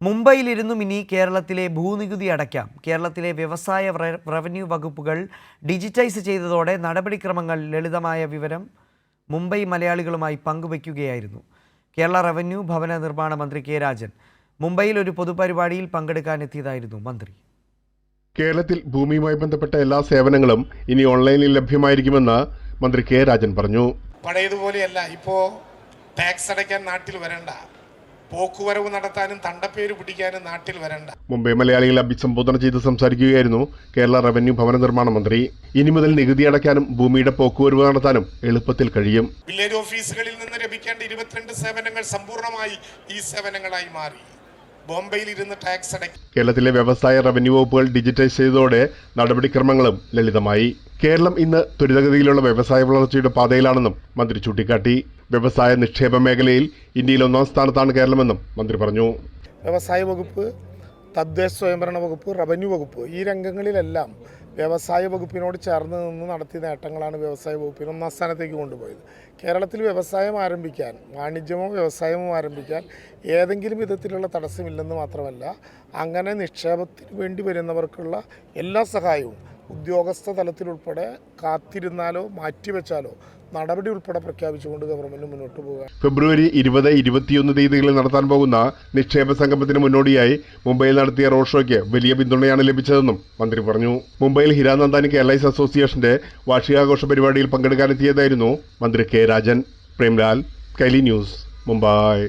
മുംബൈയിലിരുന്നും ഇനി കേരളത്തിലെ ഭൂനികുതി അടയ്ക്കാം. കേരളത്തിലെ വ്യവസായ റവന്യൂ വകുപ്പുകൾ ഡിജിറ്റൈസ് ചെയ്തതോടെ നടപടിക്രമങ്ങൾ ലളിതമായ വിവരം മുംബൈ മലയാളികളുമായി പങ്കുവയ്ക്കുകയായിരുന്നു കേരള റവന്യൂ ഭവന നിർമ്മാണ മന്ത്രി കെ രാജൻ. മുംബൈയിൽ ഒരു പൊതുപരിപാടിയിൽ പങ്കെടുക്കാനെത്തിയതായിരുന്നു മന്ത്രി. കേരളത്തിൽ ഭൂമിയുമായി ബന്ധപ്പെട്ട എല്ലാ സേവനങ്ങളും ഇനി ഓൺലൈനിൽ ലഭ്യമായിരിക്കുമെന്ന് മന്ത്രി കെ രാജൻ പറഞ്ഞു. പഴയതുപോലെയല്ല, ഇപ്പോൾ ടാക്സ് അടയ്ക്കാൻ നാട്ടിൽ വരണ്ട, പോക്കുവരവ് നടത്താനും തണ്ടപ്പേര് പിടിക്കാനും നാട്ടിൽ വരണ്ട. മുംബൈ മലയാളികളെ അഭിസംബോധന ചെയ്ത് സംസാരിക്കുകയായിരുന്നു കേരള റവന്യൂ ഭവന നിർമ്മാണ മന്ത്രി. ഇനി മുതൽ നികുതി അടയ്ക്കാനും ഭൂമിയുടെ പോക്കുവരവ് നടത്താനും എളുപ്പത്തിൽ കഴിയും. വില്ലേജ് ഓഫീസുകളിൽ നിന്ന് ലഭിക്കേണ്ട 22 സേവനങ്ങൾ സമ്പൂർണ്ണമായി ഈ സേവനങ്ങളായി മാറി. ബോംബെയിൽ ഇരുന്ന് ടാക്സ് അടയ്ക്കും. കേരളത്തിലെ വ്യവസായ റവന്യൂ വകുപ്പുകൾ ഡിജിറ്റൈസ് ചെയ്തതോടെ നടപടിക്രമങ്ങളും ലളിതമായി. കേരളം ഇന്ന് ത്വരിതഗതിയിലുള്ള വ്യവസായ വളർച്ചയുടെ പാതയിലാണെന്നും മന്ത്രി ചൂണ്ടിക്കാട്ടി. വ്യവസായ നിക്ഷേപ മേഖലയിൽ ഇന്ത്യയിൽ 1ാം സ്ഥാനത്താണ് കേരളമെന്നും മന്ത്രി പറഞ്ഞു. വ്യവസായ വകുപ്പ്, തദ്ദേശ സ്വയംഭരണ വകുപ്പ്, റവന്യൂ വകുപ്പ്, ഈ രംഗങ്ങളിലെല്ലാം വ്യവസായ വകുപ്പിനോട് ചേർന്ന് നിന്ന് നടത്തിയ നേട്ടങ്ങളാണ് വ്യവസായ വകുപ്പിനെ 1ാം സ്ഥാനത്തേക്ക് കൊണ്ടുപോയത്. കേരളത്തിൽ വ്യവസായം ആരംഭിക്കാൻ, വാണിജ്യമോ വ്യവസായമോ ആരംഭിക്കാൻ ഏതെങ്കിലും വിധത്തിലുള്ള തടസ്സമില്ലെന്ന് മാത്രമല്ല, അങ്ങനെ നിക്ഷേപത്തിന് വേണ്ടി വരുന്നവർക്കുള്ള എല്ലാ സഹായവും ഉദ്യോഗസ്ഥ തലത്തിലുൾപ്പെടെ കാത്തിരുന്നാലോ മാറ്റിവെച്ചാലോ നടപടി ഉൾപ്പെടെ പ്രഖ്യാപിച്ചുകൊണ്ട് ഗവൺമെന്റ് മുന്നോട്ട് പോകുക. ഫെബ്രുവരി 20, 21 തീയതികളിൽ നടത്താൻ പോകുന്ന നിക്ഷേപ സംഗമത്തിന് മുന്നോടിയായി മുംബൈയിൽ നടത്തിയ റോഡ് ഷോയ്ക്ക് വലിയ പിന്തുണയാണ് ലഭിച്ചതെന്നും മന്ത്രി പറഞ്ഞു. മുംബൈയിൽ ഹിരാനന്ദാനി കേരളൈസ് അസോസിയേഷന്റെ വാർഷികാഘോഷ പരിപാടിയിൽ പങ്കെടുക്കാനെത്തിയതായിരുന്നു മന്ത്രി കെ രാജൻ. പ്രേംലാൽ, കൈലി ന്യൂസ്, മുംബൈ.